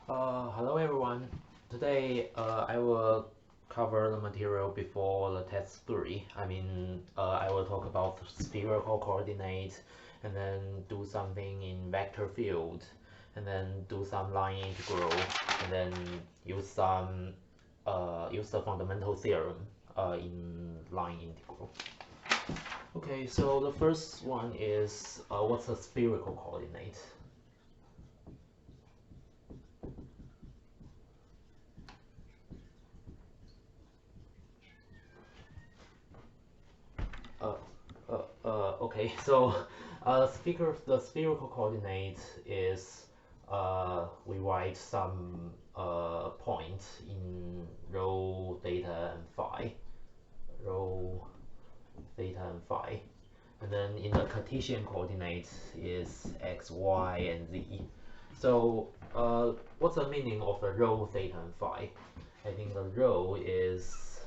Hello everyone. Today I will cover the material before the test 3. I will talk about spherical coordinate and then do something in vector field and then do some line integral and then use the fundamental theorem in line integral. Okay, so the first one is what's a spherical coordinate? Uh, okay, so the spherical coordinate is we write some point in rho, theta, and phi, rho, theta, and phi, and then in the Cartesian coordinate is x, y, and z. So what's the meaning of the rho, theta, and phi? I think the rho is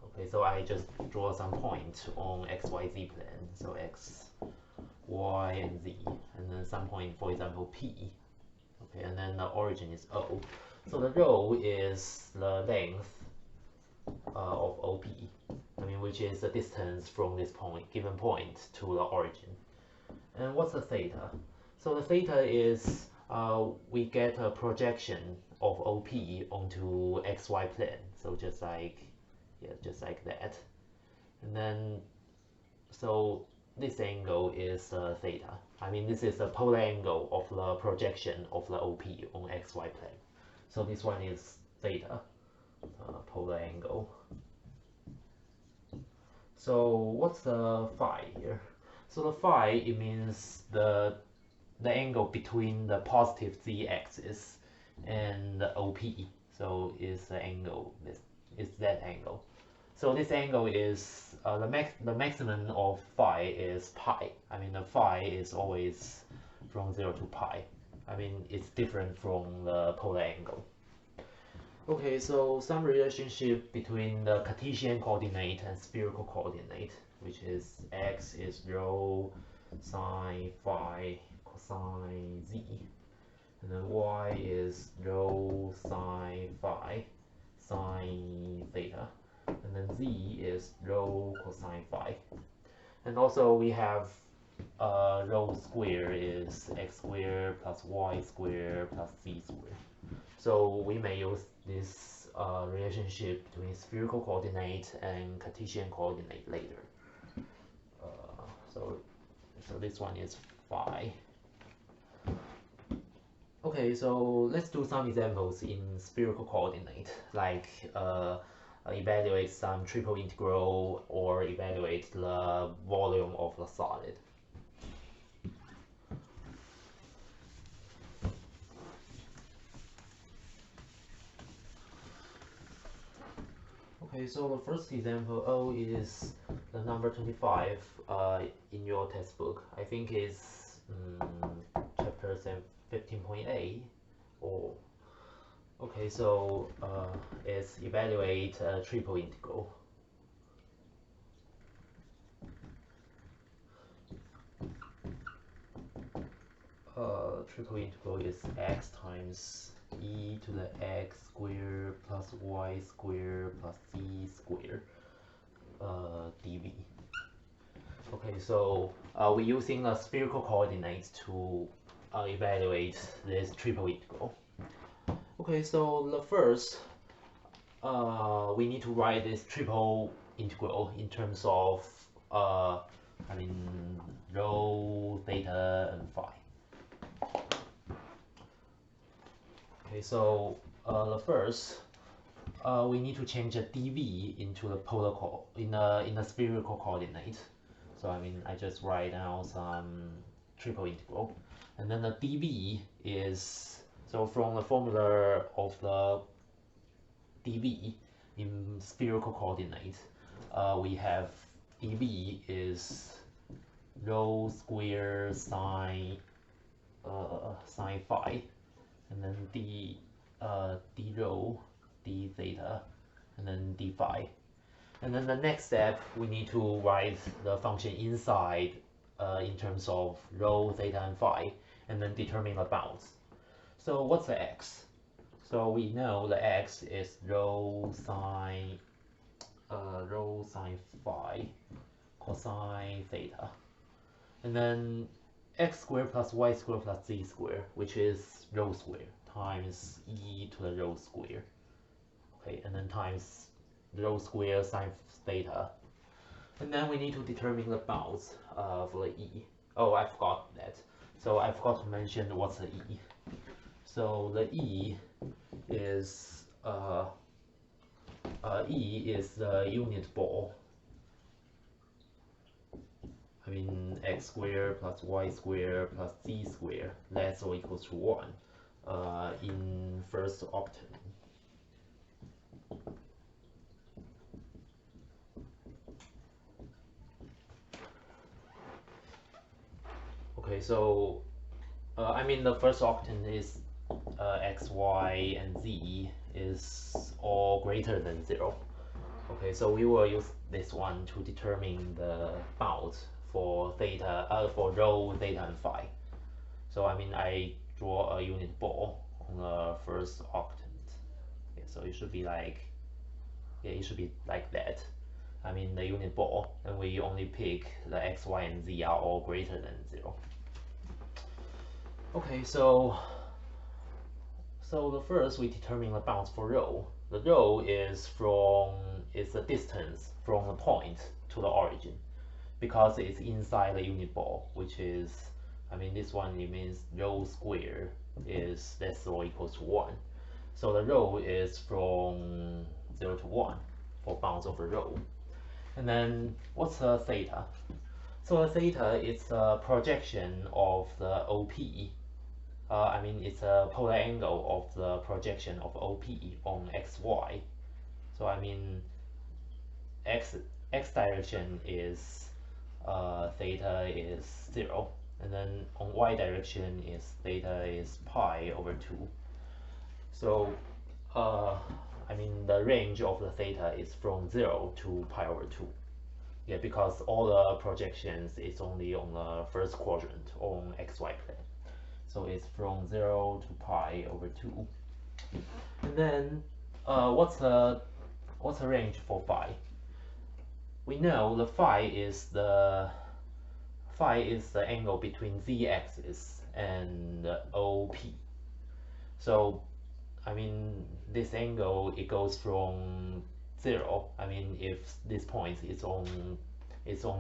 okay, so I just draw some point on XYZ plane. So X, Y, and Z, and then some point, for example, P. Okay, and then the origin is O. So the rho is the length of OP, which is the distance from this point, given point, to the origin. And what's the theta? So the theta is we get a projection of OP onto XY plane. So just like that. And then, so this angle is theta. This is the polar angle of the projection of the OP on XY plane. So this one is theta, polar angle. So what's the phi here? So the phi, it means the angle between the positive z-axis and the OP. So is the angle, this is that angle. So this angle is the maximum of phi is pi. The phi is always from 0 to pi. It's different from the polar angle. Okay, so some relationship between the Cartesian coordinate and spherical coordinate, which is x is rho sine phi cosine z, and then y is rho sine phi sine theta, and then z is rho cosine phi. And also we have rho square is x squared plus y squared plus z squared. So we may use this relationship between spherical coordinate and Cartesian coordinate later. So this one is phi. Okay, so let's do some examples in spherical coordinate, like evaluate some triple integral or evaluate the volume of the solid. Okay, so the first example O is the number 25 in your textbook. I think it's chapter 15.8 or okay, so it's evaluate triple integral. Triple integral is x times e to the x squared plus y squared plus z squared dv. Okay, so we're using the spherical coordinates to evaluate this triple integral. Okay, so the first, we need to write this triple integral in terms of rho, theta, and phi. Okay, so the first, we need to change the dv into the polar in the spherical coordinate. So I just write down some triple integral, and then the dv is, so from the formula of the dv in spherical coordinate, we have dv is rho square sine phi, and then d rho, d theta, and then d phi. And then the next step, we need to write the function inside in terms of rho, theta, and phi, and then determine the bounds. So what's the x? So we know the x is rho sine phi cosine theta, and then x squared plus y squared plus z squared, which is rho squared, times e to the rho squared. Okay, and then times rho squared sine theta. And then we need to determine the bounds for the e. Oh, I forgot that. So I forgot to mention what's the e. So the e is the unit ball. I mean x squared plus y squared plus z squared less or equals to 1 in first octant. Okay, so I mean the first octant is x, y, and z is all greater than 0. Okay, so we will use this one to determine the bounds for theta, for rho, theta, and phi. So I mean I draw a unit ball on the first octant. Okay, so it should be like, yeah, it should be like that. I mean the unit ball, and we only pick the x, y, and z are all greater than 0. Okay, so the first we determine the bounds for rho. The rho is the distance from the point to the origin, because it's inside the unit ball, which is, I mean this one, it means rho squared is less or equals to 1. So the rho is from 0 to 1 for bounds of the rho. And then what's the theta? So the theta is a projection of the OP. I mean it's a polar angle of the projection of OP on xy. So I mean x direction is theta is 0, and then on y direction is theta is pi over 2. So I mean the range of the theta is from 0 to pi over 2. Yeah, because all the projections is only on the first quadrant on xy plane. So it's from 0 to pi over 2. And then what's the range for phi? We know the phi is the angle between z-axis and OP. So I mean this angle, it goes from 0. I mean if this point is on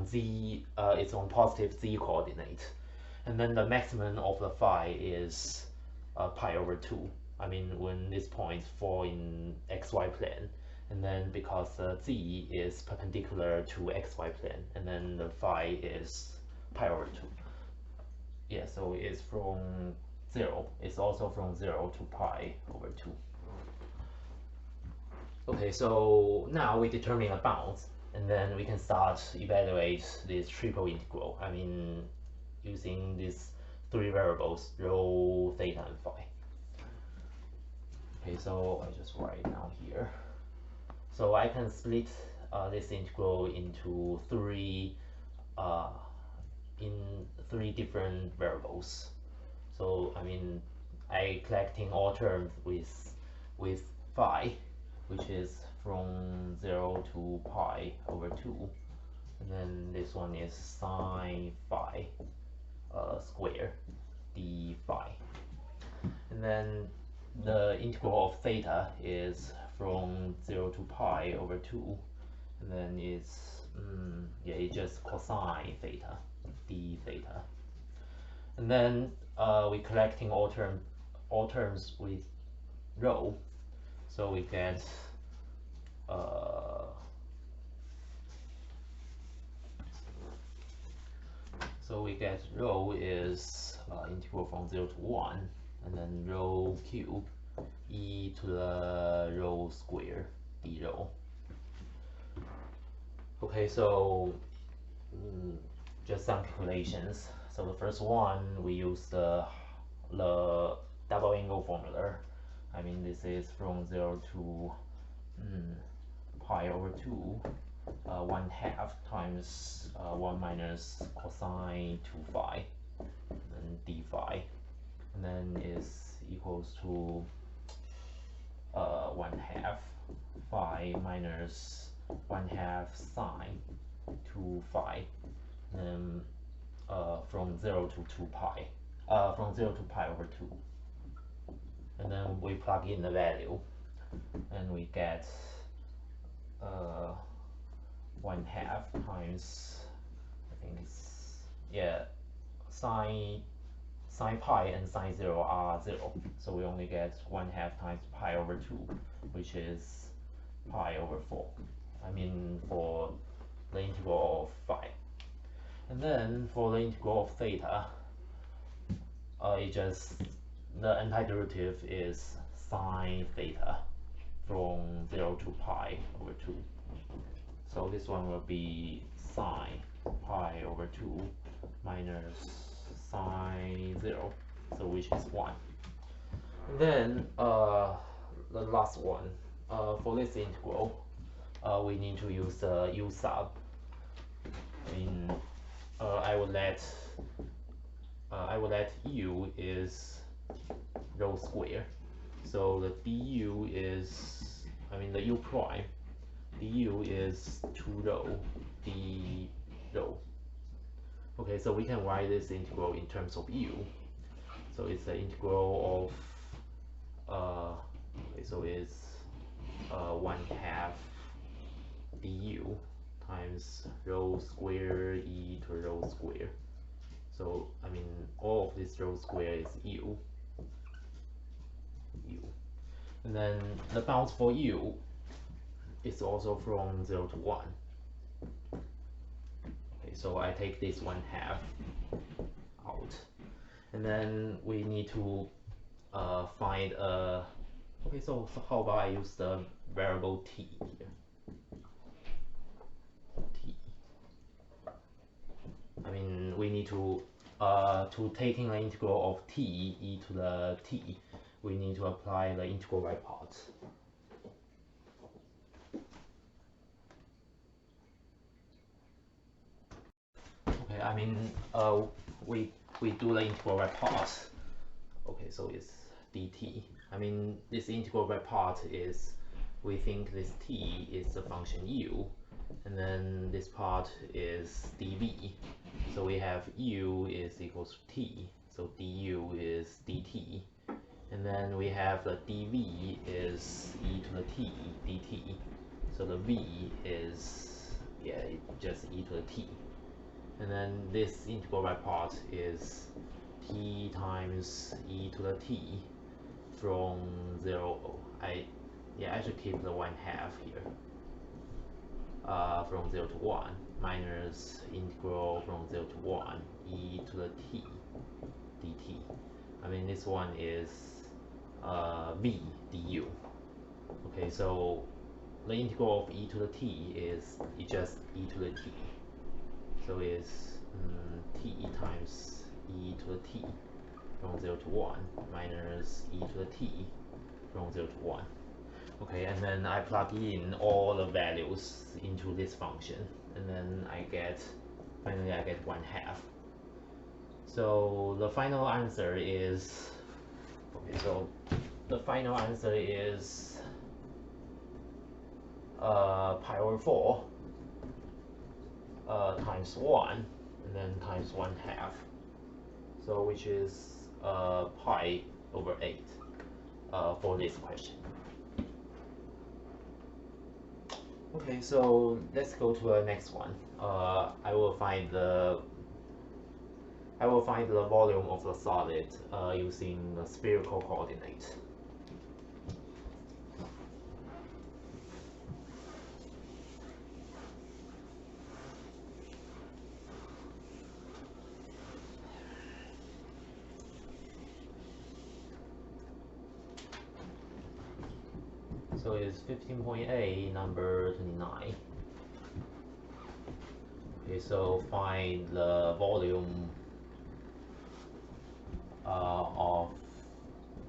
z, it's on positive z coordinate, and then the maximum of the phi is pi over 2. I mean when this point fall in xy plane, and then because z is perpendicular to xy plane, and then the phi is pi over 2. Yeah, so it's from 0. It's also from 0 to pi over 2. Okay, so now we determine the bounds, and then we can start evaluate this triple integral. I mean using these 3 variables, rho, theta, and phi. Okay, so I just write down here. So I can split this integral into 3 different variables. So I mean I collecting all terms with phi, which is from 0 to pi over 2, and then this one is sine phi square d phi, and then the integral of theta is from 0 to pi over 2, and then it's yeah, it's just cosine theta d theta, and then we collecting all terms with rho, so we get rho is integral from 0 to 1, and then rho cube e to the rho square d rho. Okay, so just some calculations. So the first one, we use the double angle formula. I mean this is from 0 to pi over 2, 1/2 times 1 minus cosine 2 phi, and then d phi, and then is equals to 1/2 phi minus 1/2 sine 2 phi, then from 0 to 2 pi, from 0 to pi over 2. And then we plug in the value, and we get 1/2 times, I think it's, yeah, sine pi and sine 0 are 0, so we only get 1/2 times pi over 2, which is pi over 4. I mean, for the integral of phi. And then for the integral of theta, the antiderivative is sine theta from 0 to pi over 2. So this one will be sine pi over 2 minus sine 0, so which is 1. And then the last one, for this integral, we need to use u sub. I would let u is rho square, so the du is, the u prime, du is 2 rho d rho. Okay, so we can write this integral in terms of u. So it's the integral of okay, so it's 1/2 du times rho square e to rho square. So all of this rho square is u. And then the bounds for u is also from 0 to 1. Okay, so I take this 1/2 out, and then we need to find a. Okay, so how about I use the variable t here? T. We need to taking the integral of t e to the t, we need to apply the integral by parts. Okay, we do the integral by parts. Okay, so it's dt. This integral by part is, we think this t is the function u, and then this part is dv. So we have u is equals to t, so du is dt, and then we have the dv is e to the t dt, so the v is, just e to the t. And then this integral by part is t times e to the t from 0. I should keep the 1/2 here. From 0 to 1 minus integral from 0 to 1 e to the t dt. This one is v du. Okay, so the integral of e to the t is just e to the t. So it's t times e to the t from 0 to 1 minus e to the t from 0 to 1. Okay, and then I plug in all the values into this function, and then finally I get 1/2. So the final answer is, okay, so the final answer is pi over 4 times 1, and then times 1/2, so which is pi over 8 for this question. Okay, so let's go to the next one. I will find the volume of the solid using the spherical coordinate. So it's 15.A, number 29. Okay, so find the volume of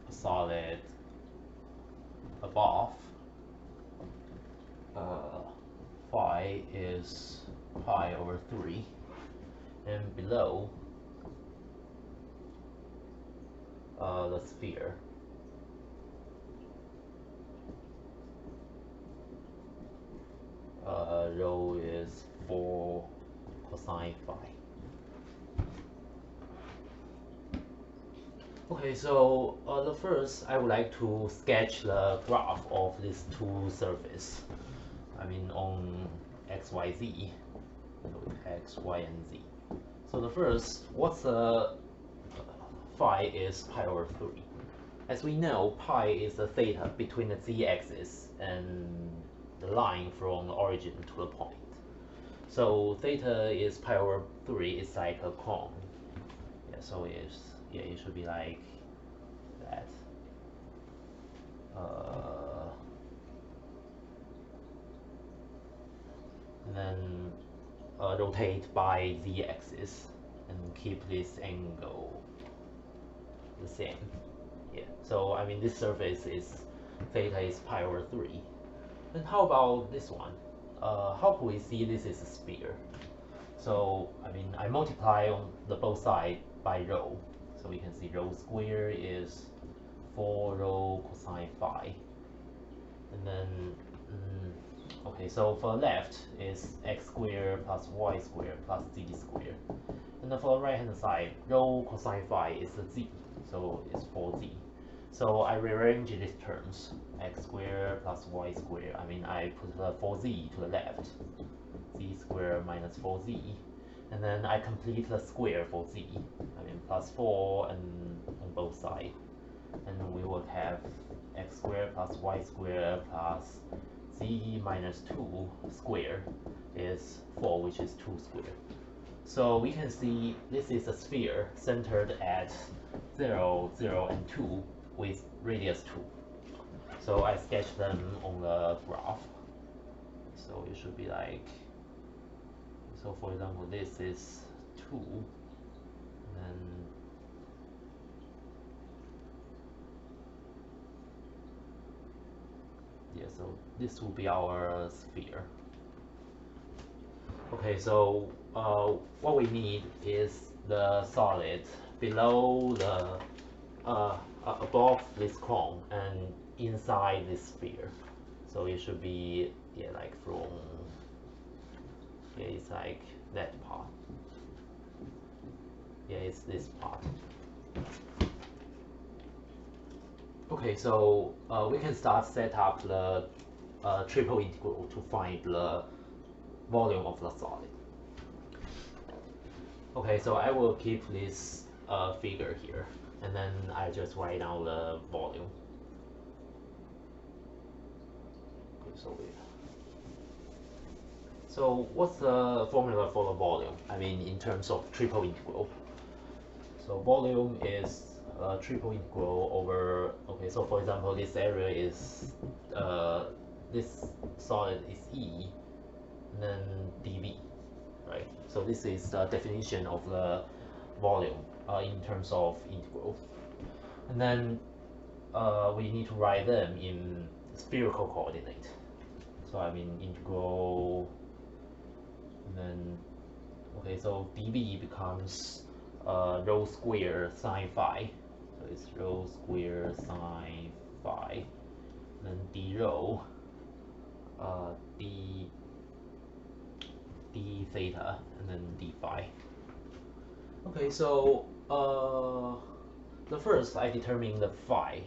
a solid above. Phi is pi over 3, and below the sphere rho is 4 cosine phi. Okay, so the first I would like to sketch the graph of these two surfaces. I mean on x, y, z. So x, y, and z. So the first, what's the phi is pi over 3. As we know, pi is the theta between the z-axis and the line from the origin to the point. So theta is pi over 3. It's like a cone. Yeah, so it should be like that. And then rotate by z-axis and keep this angle the same. Yeah. So I mean this surface is theta is pi over 3. And how about this one? How can we see this is a sphere? So I mean I multiply on the both sides by rho. So we can see rho square is 4 rho cosine phi. And then okay, so for the left is x squared plus y squared plus z squared. And then for the right hand side, rho cosine phi is a z, so it's 4z. So I rearrange these terms, x squared plus y squared. I mean I put the 4z to the left, z squared minus 4z. And then I complete the square for z. I mean plus 4 and on both sides. And we will have x squared plus y squared plus z minus 2 squared is 4, which is 2 squared. So we can see this is a sphere centered at 0, 0, and 2 with radius 2. So I sketch them on the graph. So it should be like, so for example, this is 2, and yeah, so this will be our sphere. Okay, so what we need is the solid below the above this cone and inside this sphere. So it should be like from it's like that part. Yeah, it's this part. Okay, so we can start set up the triple integral to find the volume of the solid. Okay, so I will keep this figure here, and then I just write down the volume. Okay, so what's the formula for the volume? I mean, in terms of triple integral. So volume is triple integral over, okay, so for example, this area is, this solid is E, and then dV, right? So this is the definition of the volume in terms of integral. And then we need to write them in spherical coordinate. So I mean integral, and then, okay, so dV becomes rho square sine phi. So it's rho square sine phi. Then d rho, d theta, and then d phi. Okay, so the first I determine the phi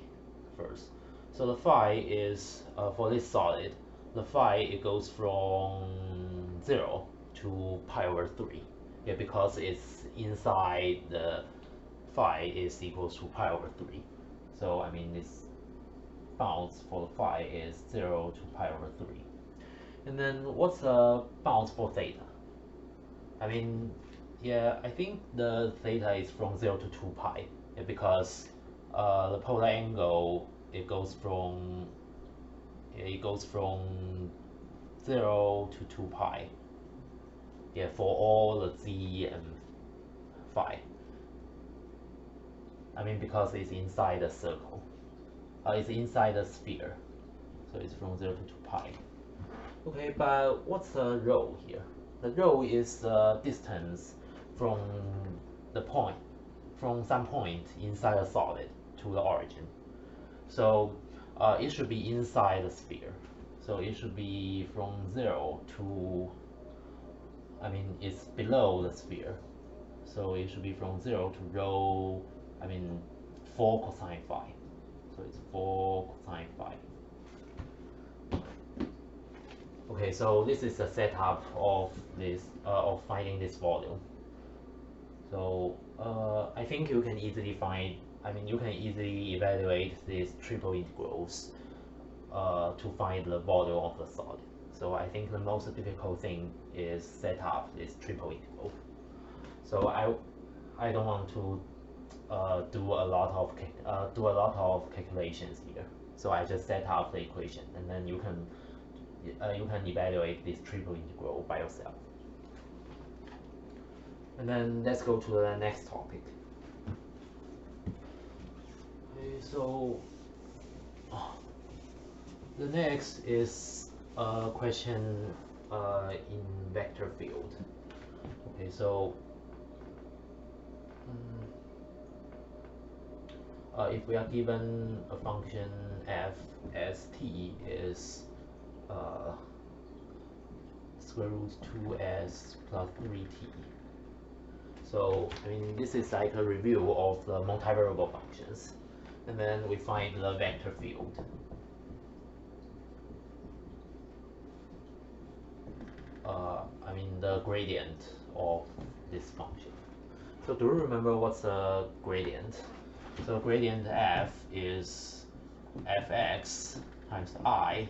first. So the phi is for this solid, the phi it goes from 0 to pi over 3. Yeah, because it's inside the phi is equals to pi over 3. So I mean this bounds for the phi is 0 to pi over 3. And then what's the bounds for theta? I mean, yeah, I think the theta is from 0 to 2 pi, yeah, because the polar angle it goes from 0 to 2 pi. Yeah, for all the z and phi. I mean, because it's inside the circle. It's inside the sphere. So it's from 0 to 2 pi. Okay, but what's the rho here? The rho is the distance from the point, from some point inside the solid to the origin. So it should be inside the sphere. So it should be from 0 to, I mean, it's below the sphere. So it should be from 0 to rho, I mean, 4 cosine phi. So it's 4 cosine phi. Okay, so this is the setup of this of finding this volume. So I think you can easily find, I mean, you can easily evaluate these triple integrals to find the volume of the solid. So I think the most difficult thing is set up this triple integral. So I don't want to do a lot of calculations here. So I just set up the equation, and then you can evaluate this triple integral by yourself. And then let's go to the next topic. Okay, so the next is a question in vector field. Okay, so if we are given a function f as t is square root 2s plus 3t. So I mean, this is like a review of the multivariable functions, and then we find the vector field. I mean the gradient of this function. So do you remember what's the gradient? So gradient f is fx times I,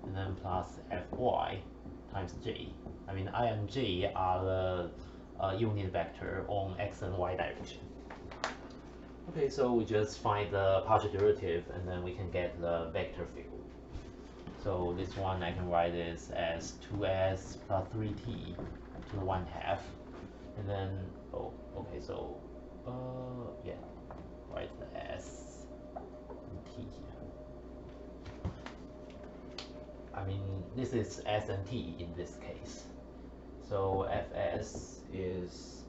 and then plus fy times j. I mean I and j are the unit vector on x and y direction. Okay, so we just find the partial derivative, and then we can get the vector field. So this one I can write this as 2s plus 3t to the 1/2, and then okay, so yeah, write the s and t here. I mean, this is s and t in this case. So fs is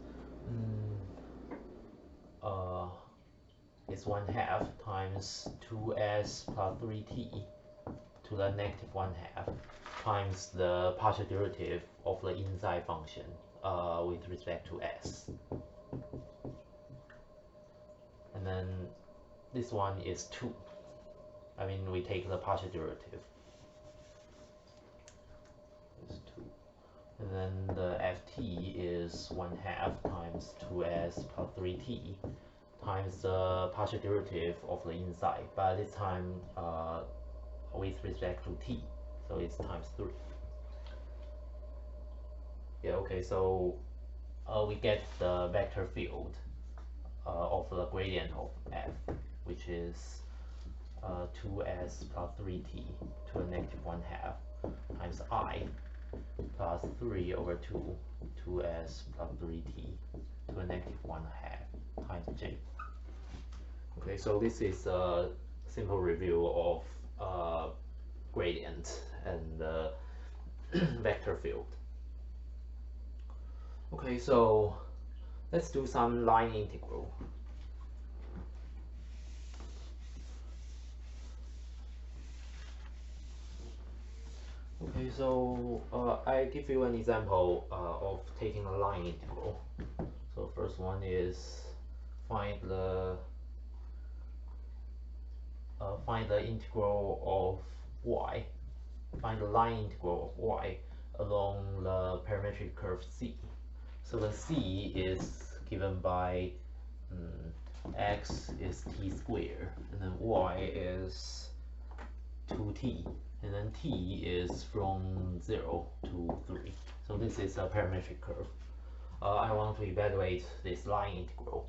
is 1/2 times 2s plus 3t to the negative 1/2 times the partial derivative of the inside function with respect to s. And then this one is 2. I mean, we take the partial derivative. It's 2. And then the ft is 1/2 times 2s plus 3t times the partial derivative of the inside, but this time with respect to t, so it's times 3. Yeah, okay, so we get the vector field of the gradient of f, which is 2s plus 3t to the negative 1/2 times I plus 3 over 2 2s plus 3t to the negative 1/2 times j. Okay, so this is a simple review of gradient and vector field. Okay, so let's do some line integral. Okay, so I give you an example of taking a line integral. So first one is find the integral of y. Find the line integral of y along the parametric curve c. So the c is given by x is t squared, and then y is 2t, and then t is from 0 to 3. So this is a parametric curve. I want to evaluate this line integral.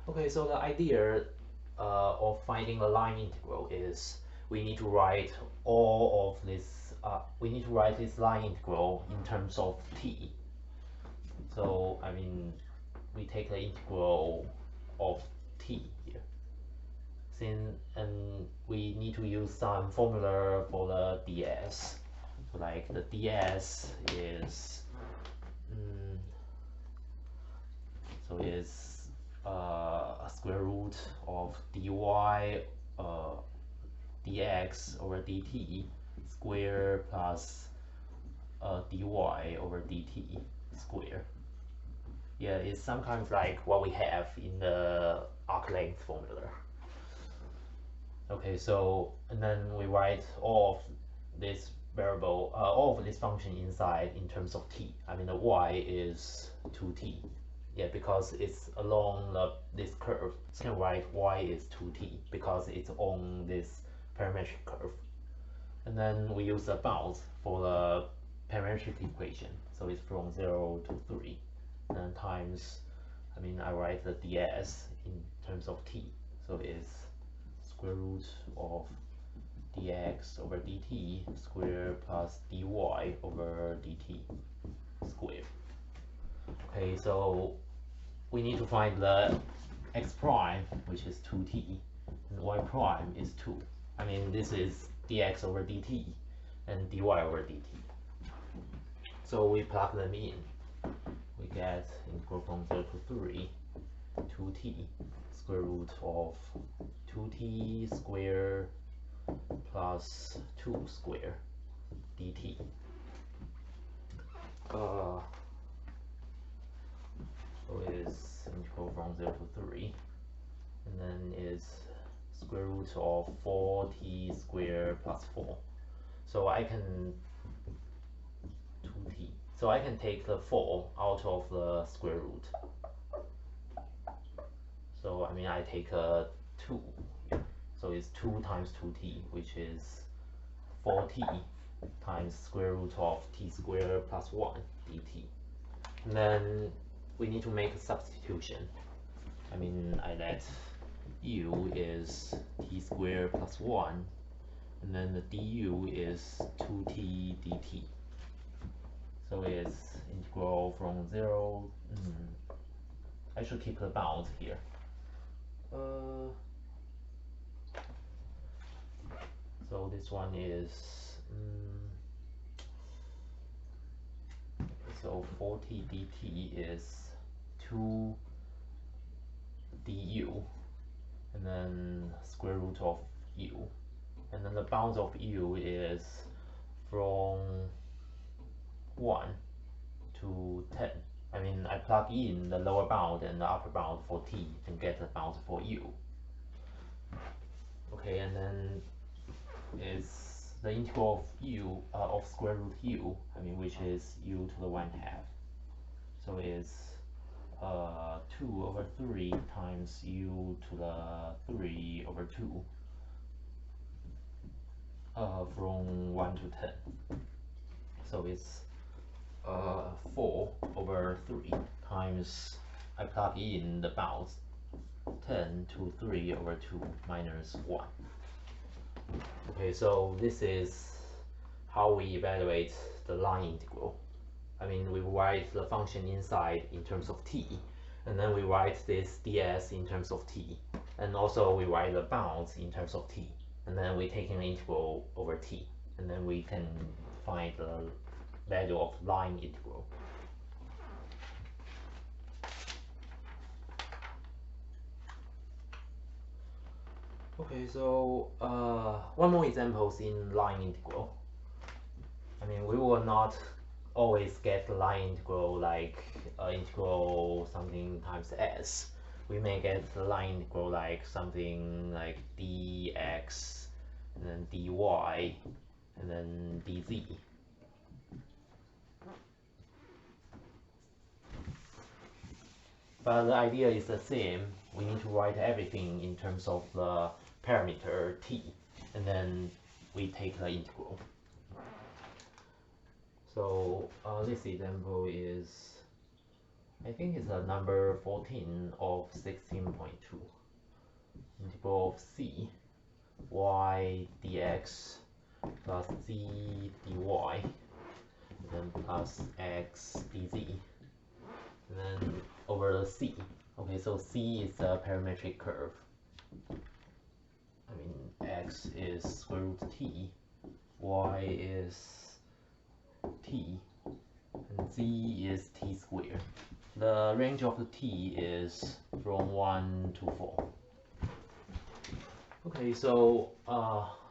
Okay, so the idea of finding a line integral is we need to write all of this. We need to write this line integral in terms of t. So I mean, we take the integral of t here. And we need to use some formula for the ds. So like the ds is a square root of dy dx over dt square plus dy over dt square. Yeah, it's sometimes like what we have in the arc length formula. Okay, so and then we write all of this variable, all of this function inside in terms of t. I mean the y is 2t. Yeah, because it's along this curve. So you can write y is 2t because it's on this parametric curve. And then we use the bounds for the parametric equation. So it's from 0 to 3. And times, I mean, I write the ds in terms of t. So it's square root of dx over dt square plus dy over dt square. Okay, so we need to find the x prime, which is 2t, and y prime is 2. I mean, this is dx over dt and dy over dt. So we plug them in. We get integral from 0 to 3, 2t square root of 2t square plus 2 square dt. So is integral from 0 to 3, and then is square root of 4t square plus 4. So I can 2t. So I can take the 4 out of the square root. So I mean I take a 2. So it's 2 times 2t, which is 4t times square root of t squared plus 1 dt. And then we need to make a substitution. I mean, I let u is t squared plus 1, and then the du is 2t dt. So it's integral from 0. I should keep the bound here. So this one is so 4t dt is 2 du, and then square root of u, and then the bounds of u is from 1 to 10. I mean, I plug in the lower bound and the upper bound for t and get the bound for u. Okay, and then is the integral of u of square root u, I mean, which is u to the 1/2. So it's 2 over 3 times u to the 3 over 2 from 1 to 10. So it's 4 over 3 times, I plug in the bounds, 10 to 3 over 2 minus 1. Okay, so this is how we evaluate the line integral. I mean, we write the function inside in terms of t, and then we write this ds in terms of t, and also we write the bounds in terms of t, and then we take an integral over t, and then we can find the value of line integral. Okay, so one more example in line integral. I mean, we will not always get the line integral like integral something times s. We may get the line integral like something like dx, and then dy, and then dz. But the idea is the same. We need to write everything in terms of the parameter t, and then we take the integral. So this example is, I think it's a number 14 of 16.2. Integral of c y dx plus z dy, and then plus x dz, and then over the c. Okay, so c is a parametric curve. I mean, x is square root t, y is t, and z is t squared. The range of the t is from 1 to 4. Okay, so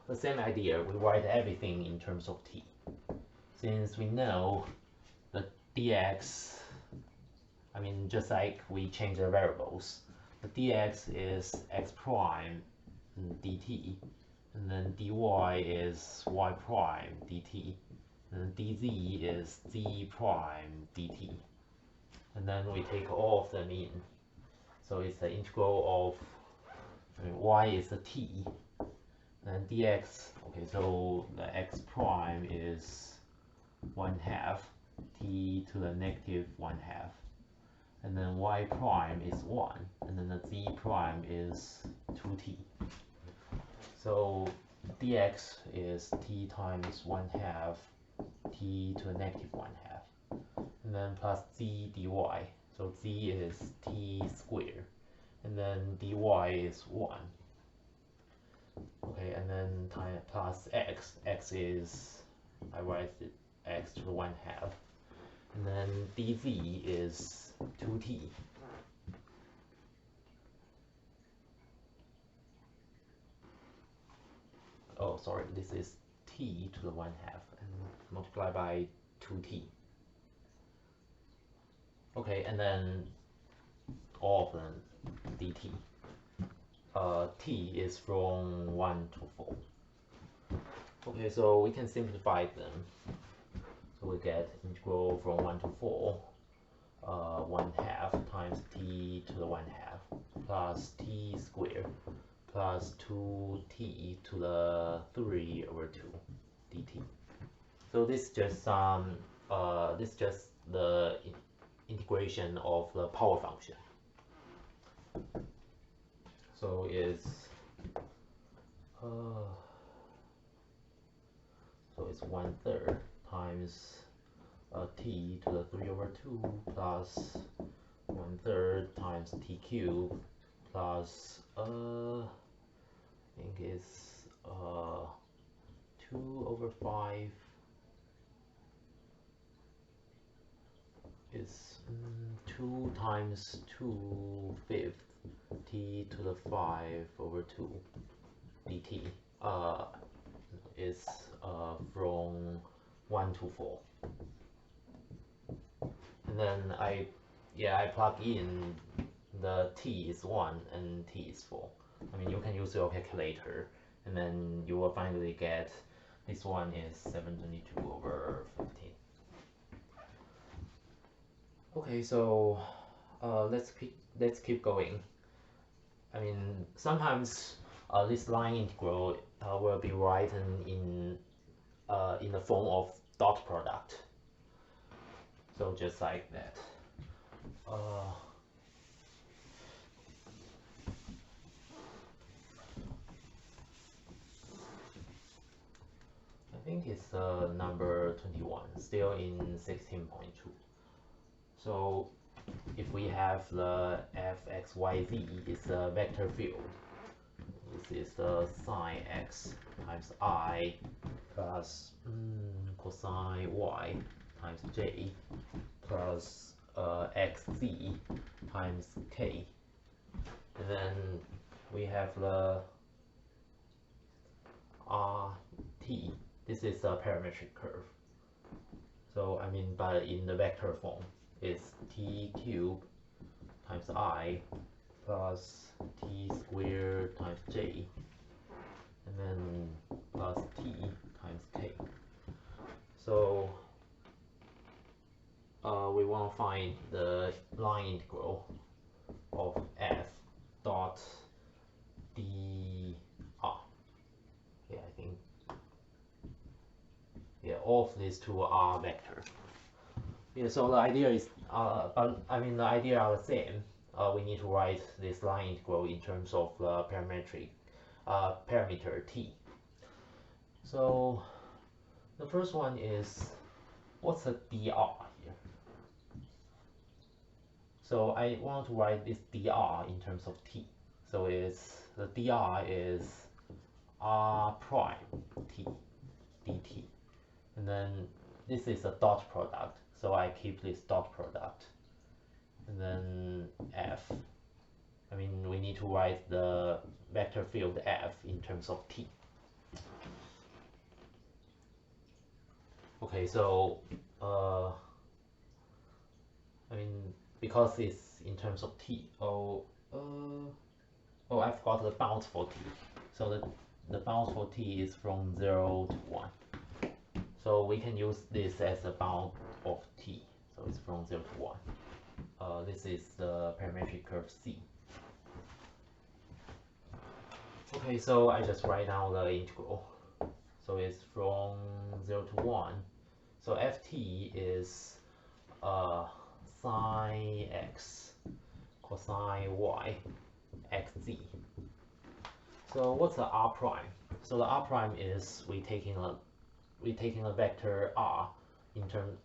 the same idea, we write everything in terms of t. Since we know the dx, I mean, just like we change the variables, the dx is x prime dt, and then dy is y prime dt, and dz is z prime dt. And then we take all of them in. So it's the integral of, I mean, y is the t, and dx, okay, so the x prime is 1/2 t to the negative 1/2. And then y prime is 1, and then the z prime is 2t. So dx is t times 1/2 t to the negative 1/2, and then plus z dy. So z is t squared, and then dy is 1. Okay, and then time plus x. X is, I write it x to the 1/2, and then dz is 2t. Oh, sorry, this is t to the 1/2 and multiply by 2t. Okay, and then all of them dt. T is from 1 to 4. Okay, so we can simplify them. So we get integral from 1 to 4, 1/2 times t to the 1/2 plus t squared plus 2t to the 3/2 dt. So this just the integration of the power function. So it's so it's 1/3 times t to the 3/2 plus 1/3 times t cubed plus I think it's 2/5 is 2 times 2/5 t to the 5/2 dt is from 1 to 4. And then I plug in the t is 1 and t is 4. I mean, you can use your calculator, and then you will finally get this one is 722/15. Okay, so let's keep going. I mean, sometimes this line integral will be written in the form of dot product. So just like that. I think it's number 21, still in 16.2. So if we have the fxyz is a vector field, this is the sine x times I plus cosine y times j plus xz times k. And then we have the rt. This is a parametric curve. So I mean, but in the vector form, it's t cubed times I plus t squared times j, and then plus t times k. So we want to find the line integral of f dot dr. Yeah, I think, yeah, all of these two are vector. Yeah, so the idea is, but I mean the idea are the same. We need to write this line integral in terms of the parameter t. So the first one is, what's the dr here? So I want to write this dr in terms of t. So it's the dr is r prime t dt, and then this is a dot product. So I keep this dot product, and then f. I mean, we need to write the vector field f in terms of t. Okay, so uh, I mean because it's in terms of t. Oh, I forgot the bounds for t. So the bounds for t is from 0 to 1. So we can use this as a bound of t. So it's from 0 to 1. This is the parametric curve C. Okay, so I just write down the integral. So it's from 0 to 1. So ft is sine x cosine y xz. So what's the r prime? So the r prime is we taking a vector r in terms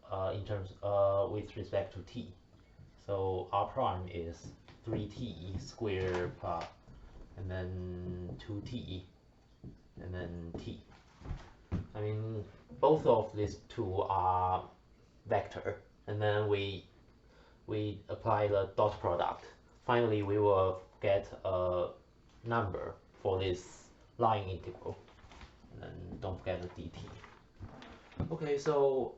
with respect to t. So r prime is 3t squared plus and then 2t and then t. I mean both of these two are vector, and then we apply the dot product. Finally we will get a number for this line integral, and then don't forget the dt. Okay, so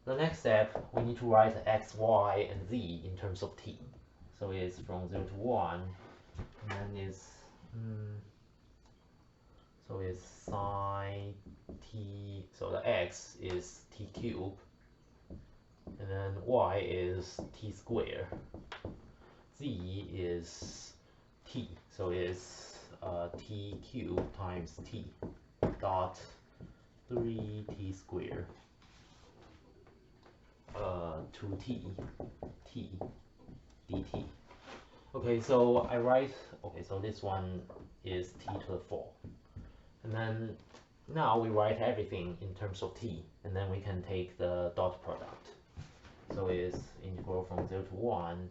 the next step, we need to write x, y, and z in terms of t. So it's from 0 to 1, and then so it's sine t, so the x is t cubed, and then y is t squared, z is t, so it's t cubed times t dot 3t squared 2t t dt. Okay, so I write, okay, so this one is t to the 4. And then now we write everything in terms of t, and then we can take the dot product. So it's integral from 0 to 1,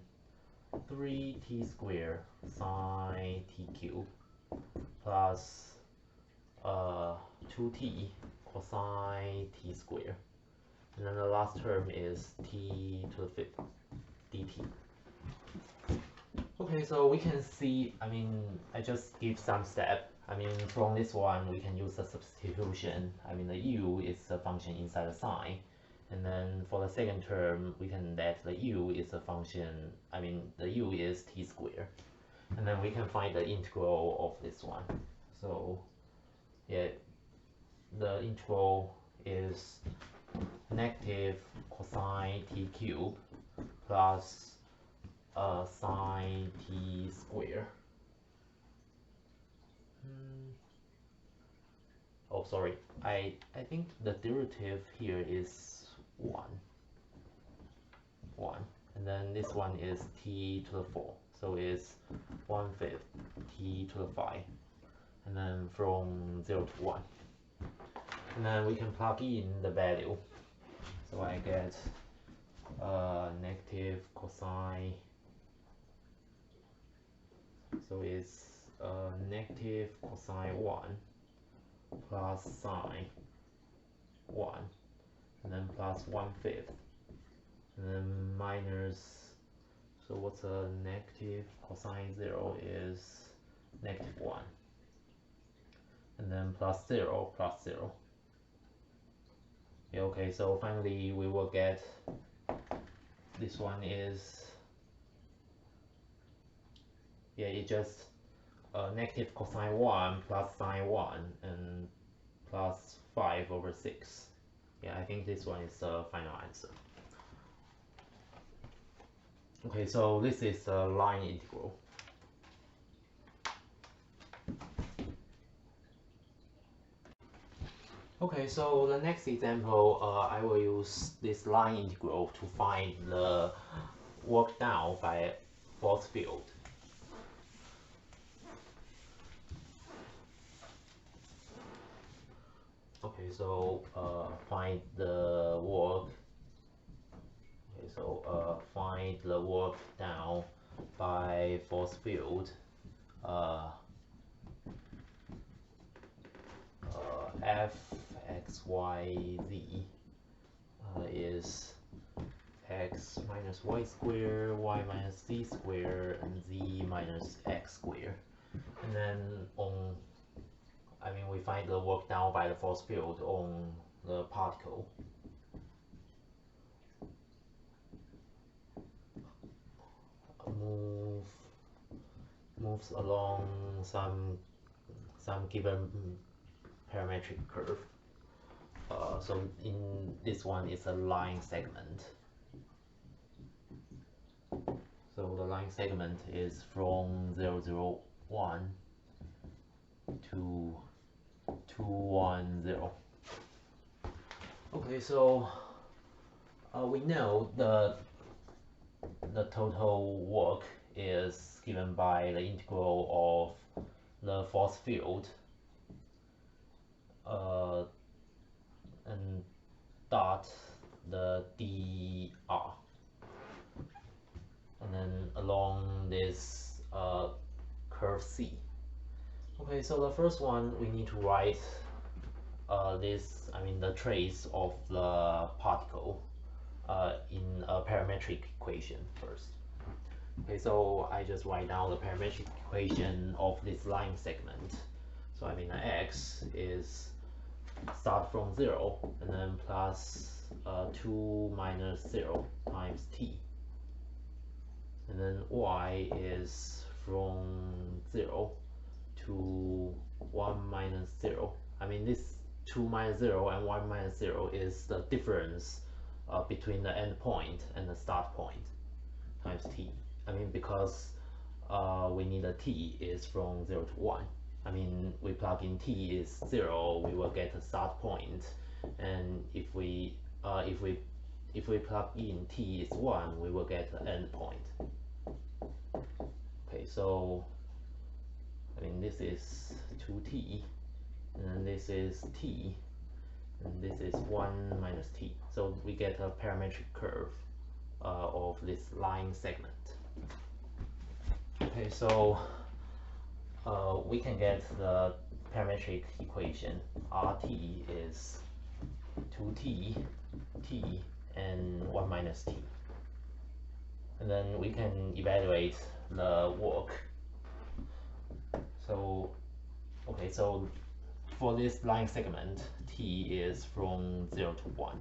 3t squared sine t cubed plus 2t cosine t squared. And then the last term is t to the 5th dt. Okay, so we can see, I mean, I just give some step. I mean, from this one, we can use the substitution. I mean, the u is a function inside the sine. And then for the second term, we can let the u is a function, I mean, the u is t squared. And then we can find the integral of this one. So, yeah, the integral is negative cosine t cubed plus sine t squared. Oh, sorry. I think the derivative here is 1. And then this one is t to the 4. So it's 1/5 t to the 5. And then from 0 to 1. And then we can plug in the value. So I get negative cosine. So it's negative cosine 1 plus sine 1, and then plus 1/5, and then minus, so what's a negative cosine 0 is negative 1, and then plus 0 plus 0. Yeah, okay, so finally we will get, this one is, yeah, it just negative cosine 1 plus sine 1 and plus 5/6. Yeah, I think this one is the final answer. Okay, so this is a line integral. Okay, so the next example, I will use this line integral to find the work done by force field. Okay, so find the work. Okay, so find the work done by force field. F x y z is x minus y squared, y minus z squared, and z minus x squared. And then we find the work done by the force field on the particle moves along some given parametric curve. So in this one, it's a line segment. So the line segment is from 0, 0, 1 to 2, 1, 0. Okay, so we know the total work is given by the integral of the force field and dot the dr, and then along this curve C. Okay, so the first one we need to write the trace of the particle in a parametric equation first. Okay, so I just write down the parametric equation of this line segment. So x is start from 0 and then plus 2 minus 0 times t. And then y is from 0 to 1 minus 0. This 2 minus 0 and 1 minus 0 is the difference between the end point and the start point times t. Because we need a t is from 0 to 1. We plug in t is 0, we will get a start point, and if we plug in t is 1, we will get an end point. Okay, so this is 2t, and then this is t, and this is 1 minus t. So we get a parametric curve of this line segment. Okay, so we can get the parametric equation. Rt is 2t, t, and 1 minus t. And then we can evaluate the work. So, okay, so for this line segment, t is from 0 to 1.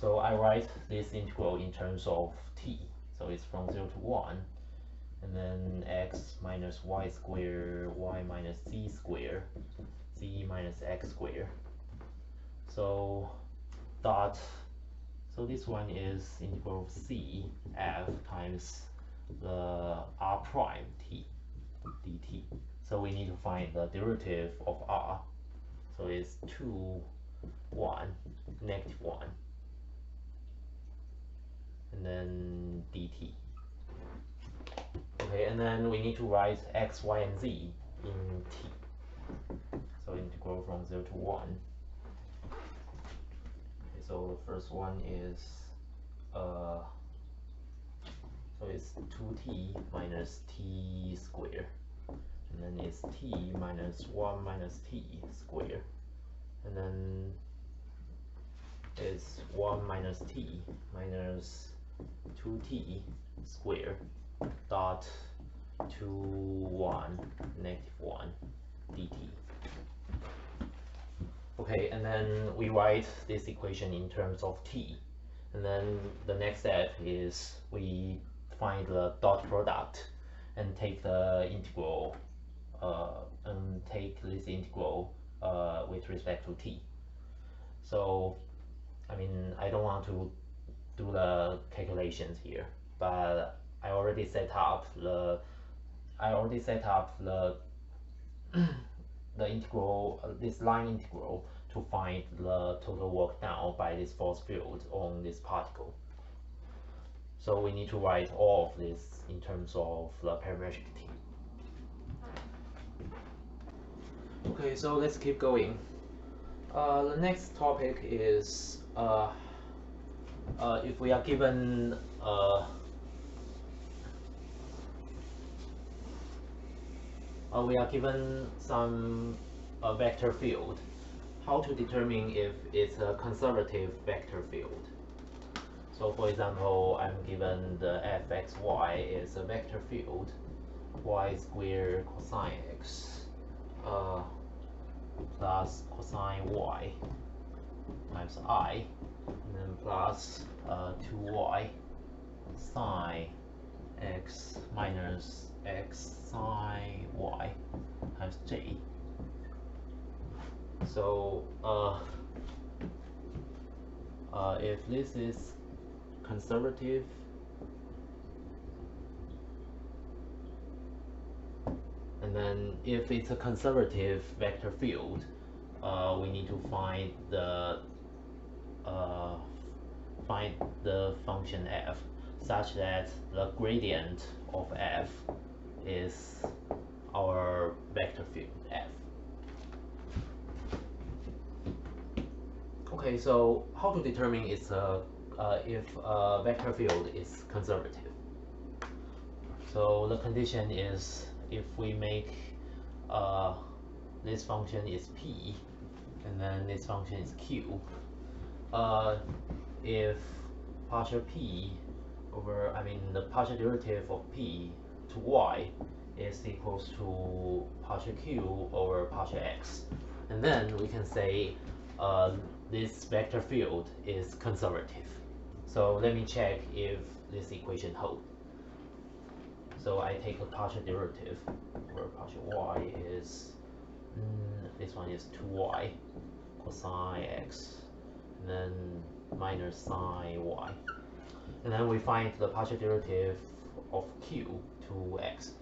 So I write this integral in terms of t. So it's from 0 to 1. And then x minus y squared, y minus z squared, z minus x squared. So this one is integral of c f times the r prime t dt. So we need to find the derivative of r. So it's 2, 1, negative 1, and then dt. Okay, and then we need to write x, y, and z in t. So integral from 0 to 1. Okay, so the first one is so it's 2t minus t squared, and then it's t minus 1 minus t squared, and then it's 1 minus t minus 2t squared dot 2, 1, negative 1 dt. Okay, and then we write this equation in terms of t. And then the next step is we find the dot product and take the integral, and take this integral with respect to t. So, I don't want to do the calculations here, but I already set up the the integral, this line integral, to find the total work done by this force field on this particle. So we need to write all of this in terms of the parametric t. Okay, so let's keep going. The next topic is if we are given some vector field, how to determine if it's a conservative vector field. So for example, I'm given the fxy is a vector field, y squared cosine x plus cosine y times I, and then plus 2y sine x minus x sine y times j. So if this is conservative, and then if it's a conservative vector field, we need to find the function f such that the gradient of f is our vector field f. Okay, so how to determine if a vector field is conservative? So the condition is if we make this function is p, and then this function is q. If partial p over, the partial derivative of p to y is equals to partial q over partial x, and then we can say this vector field is conservative. So let me check if this equation holds. So I take a partial derivative where partial y is, this one is 2y cosine x, and then minus sine y. And then we find the partial derivative of q to x.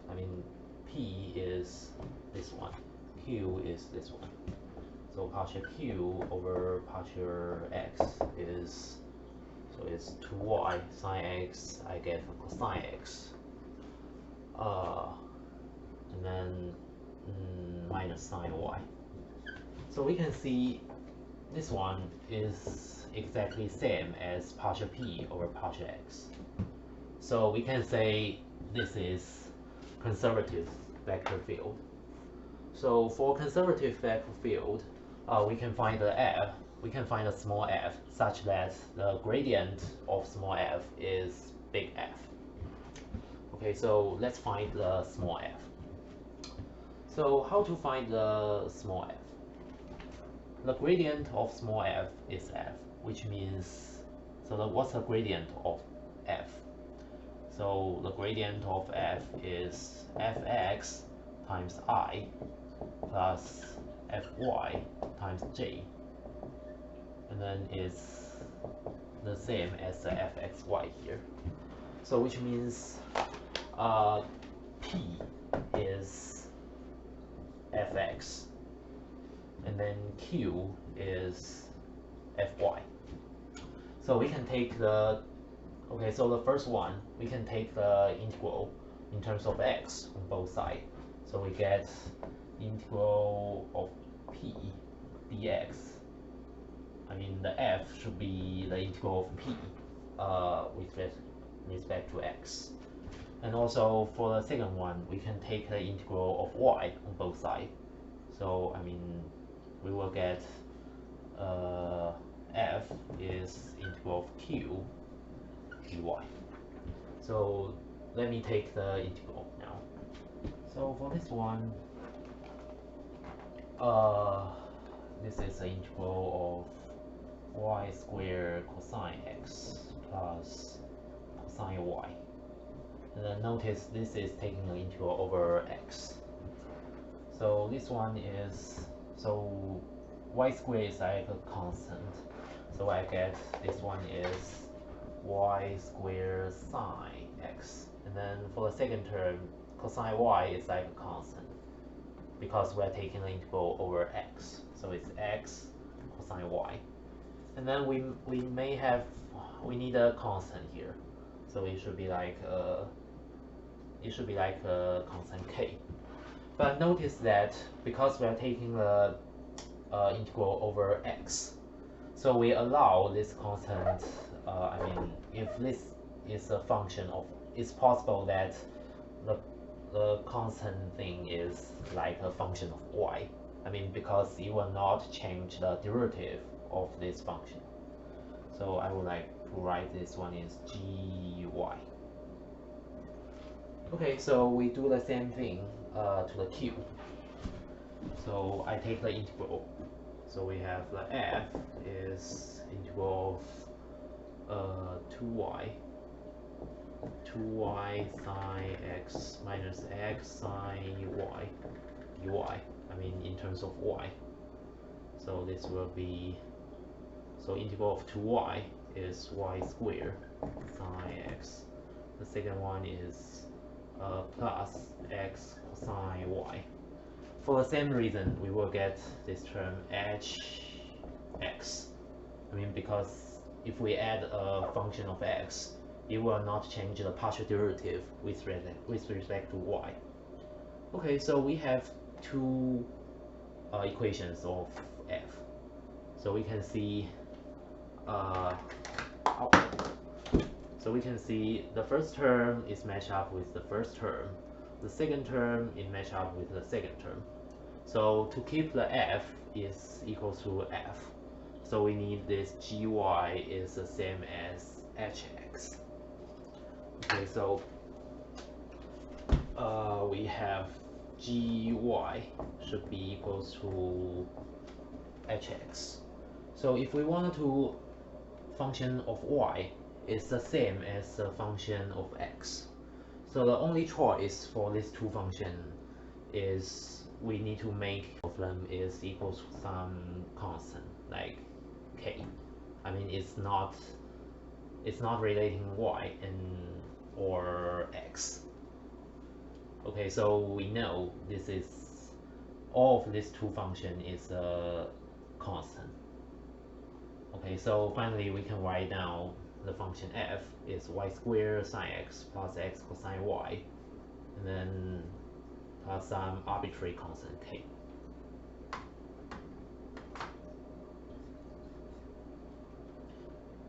P is this one, q is this one. So partial q over partial x is, so it's 2y sine x, I get cosine x. And then minus sine y. So we can see this one is exactly same as partial p over partial x. So we can say this is conservative vector field. So for conservative vector field, we can find the f, we can find a small f such that the gradient of small f is big F. Okay, so let's find the small f. So how to find the small f? The gradient of small f is f, which means, what's the gradient of f? So the gradient of f is fx times I plus fy times j, and then it's the same as the fxy here. So which means p is fx, and then q is fy. So we can take the, okay, so the first one, we can take the integral in terms of x on both sides. So we get integral of p dx. The f should be the integral of p with respect to x. And also for the second one, we can take the integral of y on both sides. So we will get f is integral of q dy. So let me take the integral now. So for this one, this is the integral of y squared cosine x plus cosine y. And then notice this is taking the integral over x. So this one is, so y squared is like a constant. So I get this one is y squared sine x. And then for the second term, cosine y is like a constant because we're taking the integral over x. So it's x cosine y. And then we need a constant here. So it should be like a constant k. But notice that because we are taking the integral over x, so we allow this constant, if this is a function of, it's possible that the constant thing is like a function of y. Because it will not change the derivative of this function. So I would like to write this one is gy. Okay, so we do the same thing to the q. So I take the integral. So we have the f is integral of 2y sine x minus x sine y dy. I mean in terms of y. So this will be, so integral of 2y is y squared sine x. The second one is plus x cosine y. For the same reason, we will get this term hx. I mean, because if we add a function of x, it will not change the partial derivative with respect to y. Okay, so we have two equations of f. So we can see so we can see the first term is matched up with the first term. The second term is matched up with the second term. So to keep the f is equal to f, so we need this gy is the same as hx. Okay, so we have gy should be equal to hx. So if we wanted to function of y is the same as the function of x, so the only choice for these two functions is we need to make of them is equal to some constant like k. I mean it's not relating y and or x. Okay, so we know this is all of these two functions is a constant. Okay, so finally we can write down the function f is y squared sine x plus x cosine y, and then plus some arbitrary constant k.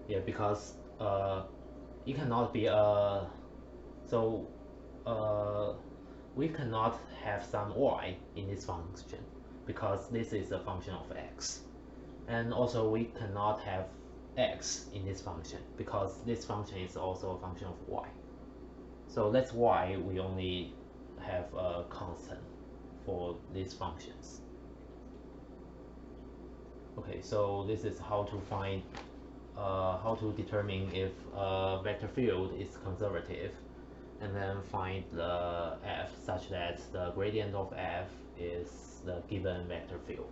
Yeah, because it cannot be we cannot have some y in this function because this is a function of x, and also we cannot have x in this function because this function is also a function of y. So that's why we only have a constant for these functions. Okay, so this is how to find how to determine if a vector field is conservative, and then find the f such that the gradient of f is the given vector field.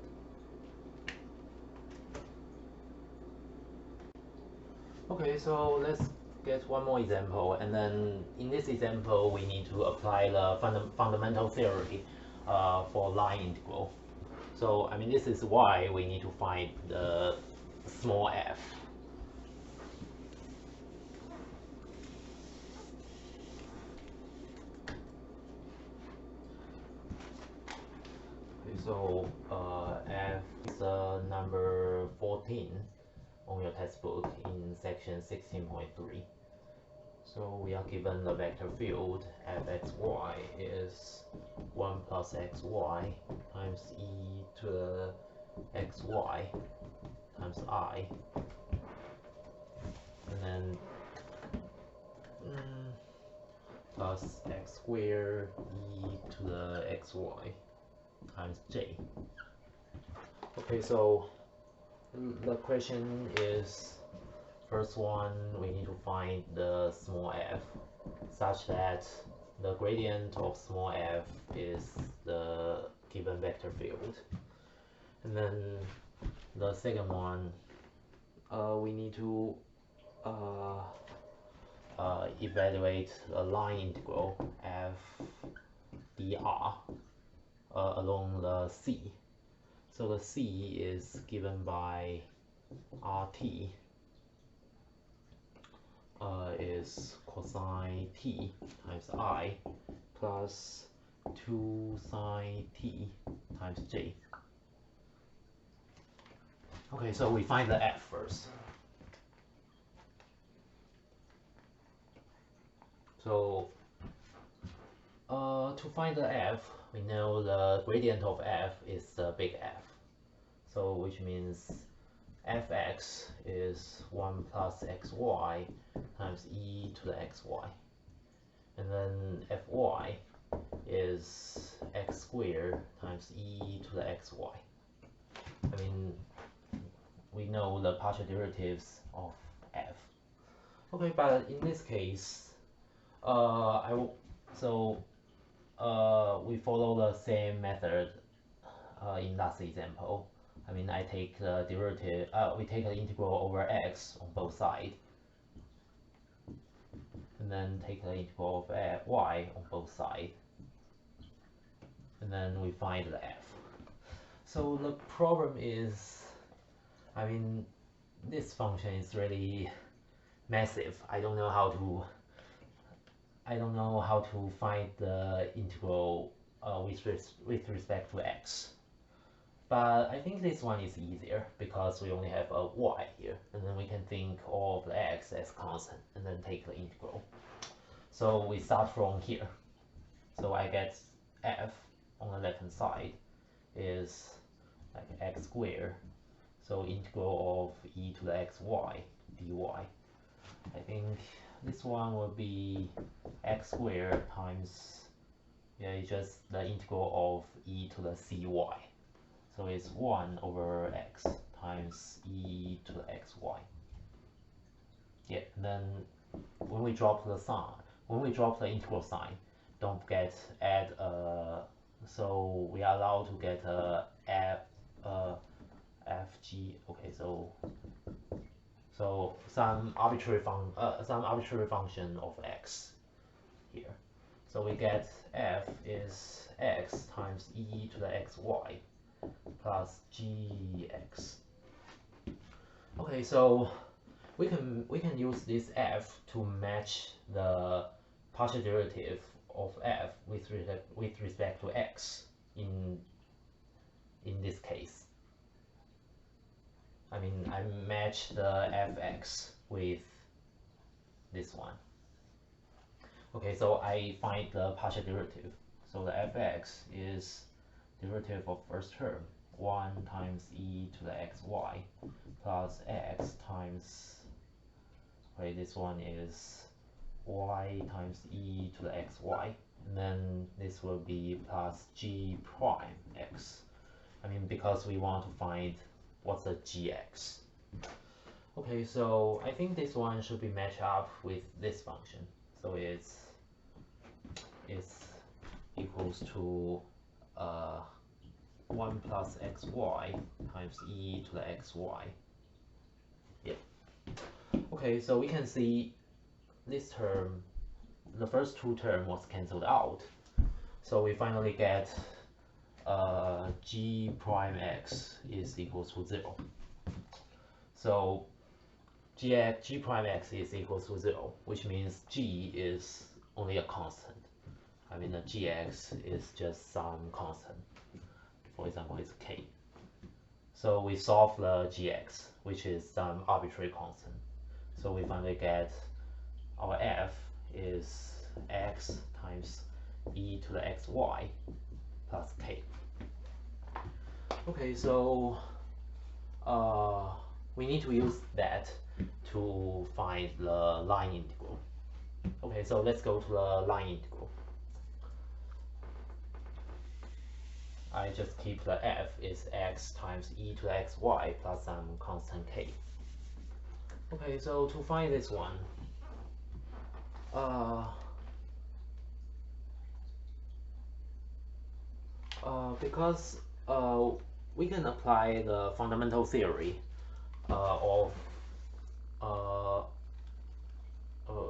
Okay, so let's get one more example, and then in this example we need to apply the fundamental theory for line integral. So I mean this is why we need to find the small f. Okay, so f is number 14 on your textbook in section 16.3. So we are given the vector field fxy is 1 plus xy times e to the xy times I, and then plus x squared e to the xy times j. Okay, so the question is, first one, we need to find the small f such that the gradient of small f is the given vector field. And then the second one, we need to evaluate a line integral f dr along the c. So the c is given by rt is cosine t times I plus 2 sine t times j. Okay, so we find the f first. So to find the f, we know the gradient of f is the big F. So which means fx is 1 plus xy times e to the xy. And then fy is x squared times e to the xy. I mean, we know the partial derivatives of f. Okay, but in this case, we follow the same method in last example. I mean, I take the derivative, we take the integral over x on both sides, and then take the integral of y on both sides, and then we find the f. So the problem is, I mean, this function is really massive. I don't know how to find the integral with respect to x. But I think this one is easier because we only have a y here, and then we can think of the x as constant and then take the integral. So we start from here. So I get f on the left hand side is like x squared. So integral of e to the xy dy. I think this one will be x squared times, yeah, it's just the integral of e to the cy. So it's 1 over x times e to the xy. Yeah, and then when we drop the integral sign, don't forget add so we are allowed to get a fg. Okay, so some arbitrary function of x here. So we get f is x times e to the xy plus gx. Okay, so we can use this f to match the partial derivative of f with respect to x in this case. I mean, I match the fx with this one. Okay, so I find the partial derivative. So the fx is derivative of first term, 1 times e to the xy plus x times, okay, this one is y times e to the xy, and then this will be plus g prime x. I mean, because we want to find what's the gx. Okay, so I think this one should be matched up with this function. So it's equals to 1 plus xy times e to the xy. Yeah. Okay, so we can see this term, the first two terms was cancelled out. So we finally get g prime x is equals to 0. So g prime x is equals to 0, which means g is only a constant. I mean, the gx is just some constant. For example, it's k. So we solve the gx, which is some arbitrary constant. So we finally get our f is x times e to the xy plus k. Okay, so we need to use that to find the line integral. Okay, so let's go to the line integral. I just keep the f is x times e to the xy plus some constant k. Okay, so to find this one, because we can apply the fundamental theory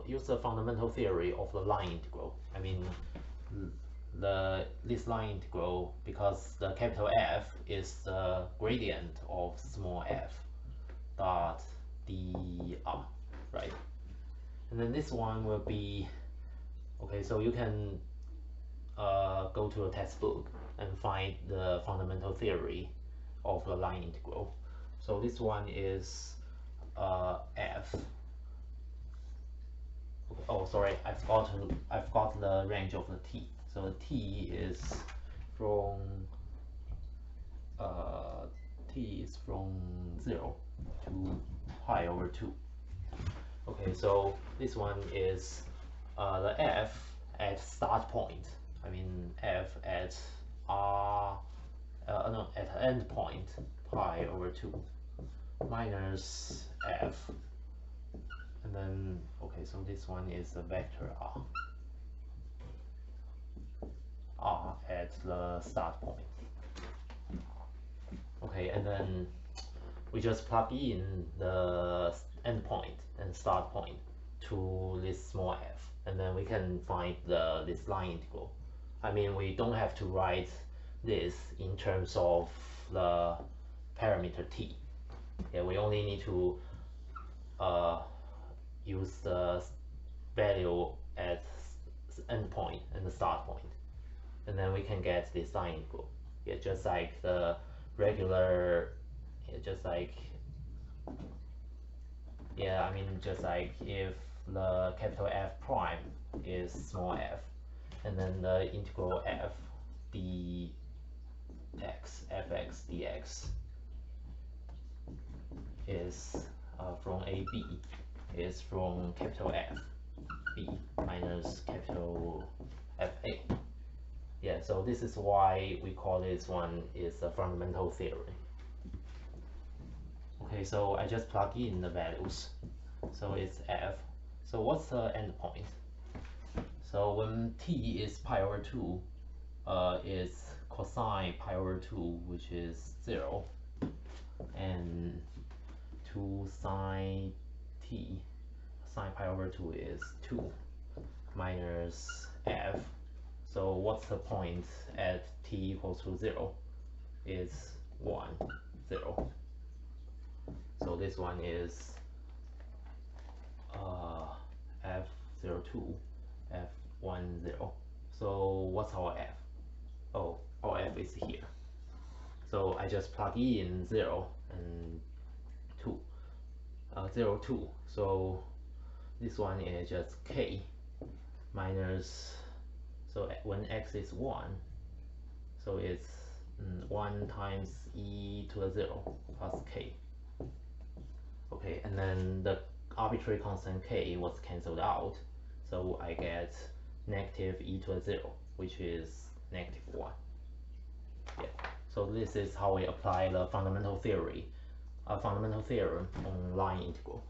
use the fundamental theory of the line integral. I mean, this line integral, because the capital F is the gradient of small f dot dr, right? And then this one will be, okay, so you can go to a textbook and find the fundamental theory of the line integral. So this one is f. Okay, oh, sorry, I forgot the range of the t. So the t is from 0 to pi over 2. Okay, so this one is the f at start point. I mean f at r, no, at endpoint pi over 2 minus f, and then, okay, so this one is a vector r at the start point. Okay, and then we just plug in the endpoint and start point to this small f, and then we can find this line integral. I mean, we don't have to write this in terms of the parameter t. Yeah, we only need to use the value at endpoint and the start point, and then we can get this line integral. Yeah, just like the regular, yeah, just like, yeah, I mean, just like if the capital F prime is small f, and then the integral f dx, fx dx is from a b is from capital F b minus capital Fa. Yeah, so this is why we call this one is a fundamental theory. Okay, so I just plug in the values. So it's f. So what's the endpoint? So when t is pi over 2, is cosine pi over 2, which is 0, and 2 sine t, sine pi over 2 is 2, minus f. So what's the point at t equals to 0? Is 1, 0. So this one is f02, f10. So what's our f? Oh, our f is here. So I just plug in 0 and 2, 0, 2. So this one is just k minus, so when x is 1, so it's 1 times e to the 0 plus k. Okay, and then the arbitrary constant k was cancelled out, so I get negative e to the 0, which is negative 1. Yeah. So this is how we apply the fundamental theory, fundamental theorem on line integral.